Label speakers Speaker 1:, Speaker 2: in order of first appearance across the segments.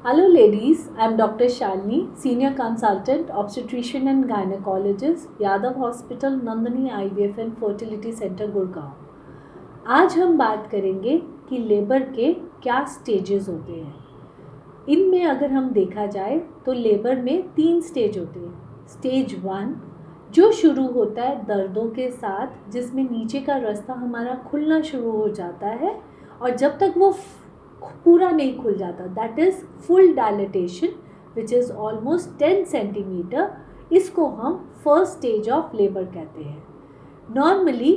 Speaker 1: Hello ladies, I am Dr. Shalini, Senior Consultant, Obstetrician and Gynecologist, Yadav Hospital, Nandini IVF and Fertility Center, Gurgaon. आज हम बात करेंगे कि labour के क्या स्टेजेस होते हैं। इनमें अगर हम देखा जाए तो लेबर में 3 स्टेज होते हैं। स्टेज 1 जो शुरू होता है दर्दों के साथ, जिसमें नीचे का रास्ता हमारा खुलना शुरू हो जाता है और जब तक वो पूरा नहीं खुल जाता, that is full dilatation which is almost 10 centimetre, इसको हम फर्स्ट स्टेज ऑफ लेबर कहते हैं। नॉर्मली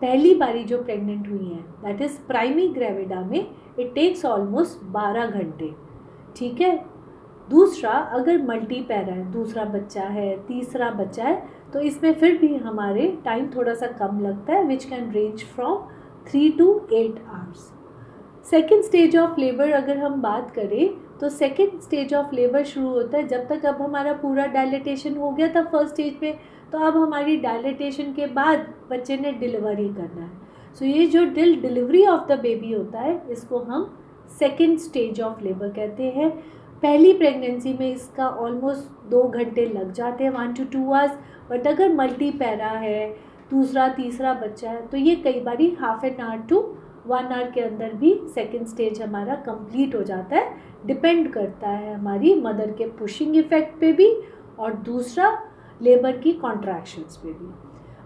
Speaker 1: पहली बारी जो प्रेग्नेंट हुई हैं, दैट इज़ प्राइमी ग्रेविडा में, इट टेक्स ऑलमोस्ट 12 घंटे, ठीक है। दूसरा, अगर मल्टी पैरा है, दूसरा बच्चा है, तीसरा बच्चा है, तो इसमें फिर भी हमारे टाइम थोड़ा सा कम लगता है, which can range from 3 to 8 hours. Second stage of labour अगर हम बात करें तो सेकेंड स्टेज ऑफ लेबर शुरू होता है जब तक अब हमारा पूरा डायलिटेशन हो गया था फर्स्ट स्टेज में, तो अब हमारी डायलिटेशन के बाद बच्चे ने डिलीवरी करना है। सो ये जो डिलीवरी ऑफ द बेबी होता है, इसको हम सेकेंड स्टेज ऑफ लेबर कहते हैं। पहली प्रेगनेंसी में इसका ऑलमोस्ट 2 घंटे लग जाते हैं, 1 to 2 आवर्स। बट अगर मल्टी पैरा है, दूसरा तीसरा बच्चा है, तो ये कई बार half an hour to 1 hour के अंदर भी सेकेंड स्टेज हमारा कंप्लीट हो जाता है। डिपेंड करता है हमारी मदर के पुशिंग इफेक्ट पे भी और दूसरा लेबर की कॉन्ट्रैक्शंस पे भी।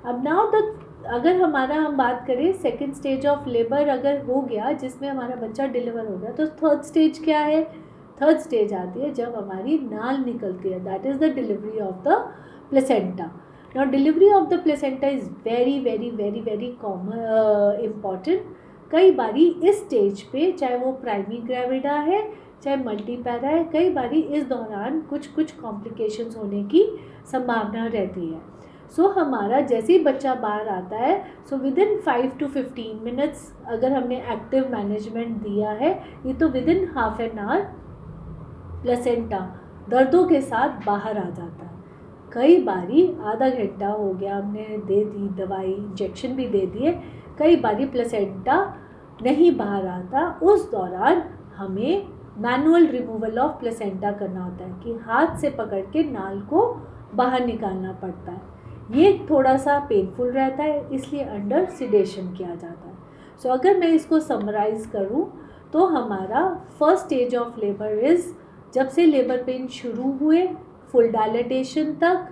Speaker 1: अब नाउ तक अगर हम बात करें सेकेंड स्टेज ऑफ लेबर अगर हो गया जिसमें हमारा बच्चा डिलीवर हो गया, तो थर्ड स्टेज क्या है? थर्ड स्टेज आती है जब हमारी नाल निकलती है, that is the delivery of the placenta. Now delivery of the placenta is very very very very common important. कई बारी इस स्टेज पे, चाहे वो प्राइमी ग्रेविडा है चाहे मल्टी पैरा है, कई बारी इस दौरान कुछ कॉम्प्लिकेशंस होने की संभावना रहती है। सो हमारा जैसे ही बच्चा बाहर आता है, so within 5 to 15 minutes अगर हमने एक्टिव मैनेजमेंट दिया है, ये तो within half an hour placenta दर्दों के साथ बाहर आ जाता है। कई बारी आधा घंटा हो गया, हमने दे दी दवाई, इंजेक्शन भी दे दिए, कई बारी प्लेसेंटा नहीं बाहर आता। उस दौरान हमें मैनुअल रिमूवल ऑफ प्लेसेंटा करना होता है कि हाथ से पकड़ के नाल को बाहर निकालना पड़ता है। ये थोड़ा सा पेनफुल रहता है, इसलिए अंडर सिडेशन किया जाता है। सो अगर मैं इसको समराइज़ करूं तो हमारा first stage of labour is जब से लेबर पेन शुरू हुए फुल डायलिटेशन तक,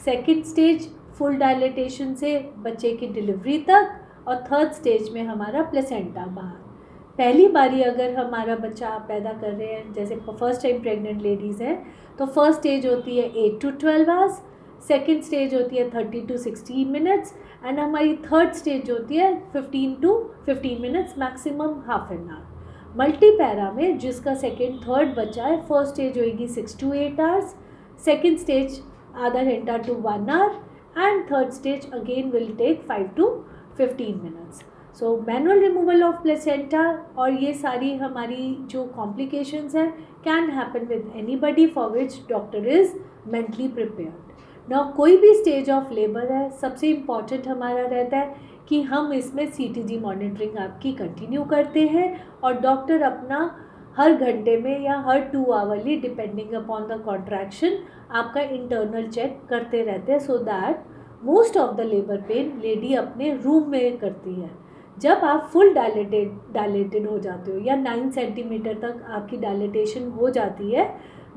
Speaker 1: सेकेंड स्टेज फुल डायलिटेशन से बच्चे की डिलीवरी तक, और थर्ड स्टेज में हमारा प्लेसेंटा बाहर। पहली बारी अगर हमारा बच्चा आप पैदा कर रहे हैं, जैसे फर्स्ट टाइम प्रेग्नेंट लेडीज़ हैं, तो फर्स्ट स्टेज होती है 8 to 12 आवर्स, सेकेंड स्टेज होती है 30 to 60 मिनट्स, एंड हमारी थर्ड स्टेज होती है 15 to 15 minutes, maximum half an our. Multi para में जिसका सेकेंड थर्ड बच्चा है, फर्स्ट स्टेज होएगी 6 to 8 आवर्स, सेकेंड स्टेज आधा घंटा to 1 hour, and third stage again will take 5 to 15 minutes. So manual removal of placenta और ये सारी हमारी जो कॉम्प्लिकेशंस हैं can happen with anybody for which doctor is mentally prepared. Now कोई भी स्टेज ऑफ लेबर है, सबसे इम्पॉर्टेंट हमारा रहता है कि हम इसमें CTG मॉनिटरिंग आपकी कंटिन्यू करते हैं और डॉक्टर अपना हर घंटे में या हर 2 hourly depending upon the contraction आपका इंटरनल चेक करते रहते हैं, so that most of the labour pain lady अपने रूम में करती है। जब आप फुल डायलेटेड हो जाते हो या 9 सेंटीमीटर तक आपकी डायलिटेशन हो जाती है,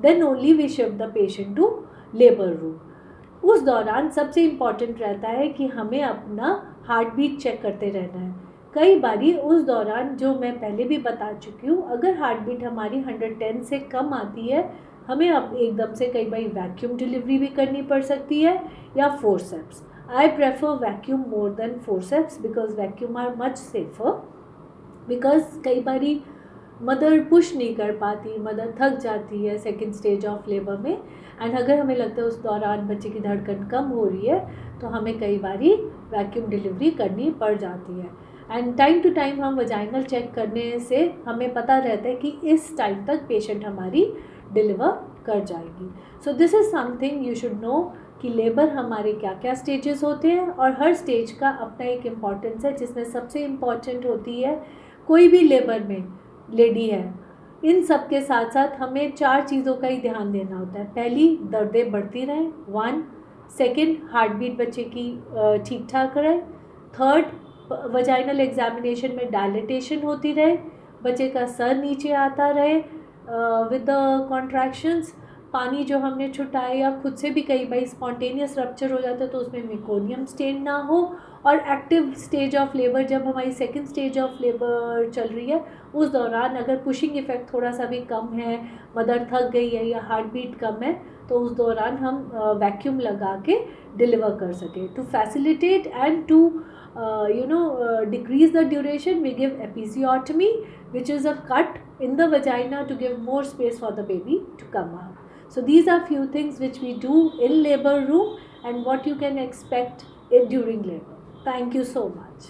Speaker 1: then only we shift the patient to labour room. उस दौरान सबसे इम्पॉर्टेंट रहता है कि हमें अपना हार्ट बीट चेक करते रहना है। कई बारी उस दौरान, जो मैं पहले भी बता चुकी हूँ, अगर हार्ट बीट हमारी 110 से कम आती है, हमें अब एकदम से कई बार वैक्यूम डिलीवरी भी करनी पड़ सकती है या forceps. I prefer vacuum more than forceps because vacuum are much safer, because कई बारी मदर पुश नहीं कर पाती, मदर थक जाती है सेकेंड स्टेज ऑफ लेबर में, एंड अगर हमें लगता है उस दौरान बच्चे की धड़कन कम हो रही है, तो हमें कई बारी वैक्यूम डिलीवरी करनी पड़ जाती है। एंड टाइम टू टाइम हम वजाइनल चेक करने से हमें पता रहता है कि इस टाइम तक पेशेंट हमारी डिलीवर कर जाएगी। So this is something you should know कि लेबर हमारे क्या क्या स्टेजेस होते हैं, और हर स्टेज का अपना एक इम्पॉर्टेंस है, जिसमें सबसे इम्पॉर्टेंट होती है कोई भी लेबर में लेडी है, इन सब के साथ साथ हमें 4 चीज़ों का ही ध्यान देना होता है। पहली, दर्दें बढ़ती रहें, 1। सेकेंड, हार्ट बीट बच्चे की ठीक ठाक रहे। थर्ड, वजाइनल एग्जामिनेशन में डायलिटेशन होती रहे, बच्चे का सर नीचे आता रहे विद द कॉन्ट्रैक्शंस। पानी जो हमने छुटाया या खुद से भी कई बार स्पॉन्टेनियस रप्चर हो जाता है तो उसमें मेकोनियम स्टेन ना हो। और एक्टिव स्टेज ऑफ लेबर, जब हमारी सेकंड स्टेज ऑफ लेबर चल रही है, उस दौरान अगर पुशिंग इफेक्ट थोड़ा सा भी कम है, मदर थक गई है या हार्ट बीट कम है, तो उस दौरान हम वैक्यूम लगा के डिलीवर कर सकें। To facilitate and to decrease the duration, we give episiotomy, which is a cut in the vagina to give more space for the baby to come out. So these are few things which we do in labor room and what you can expect during labor. Thank you so much.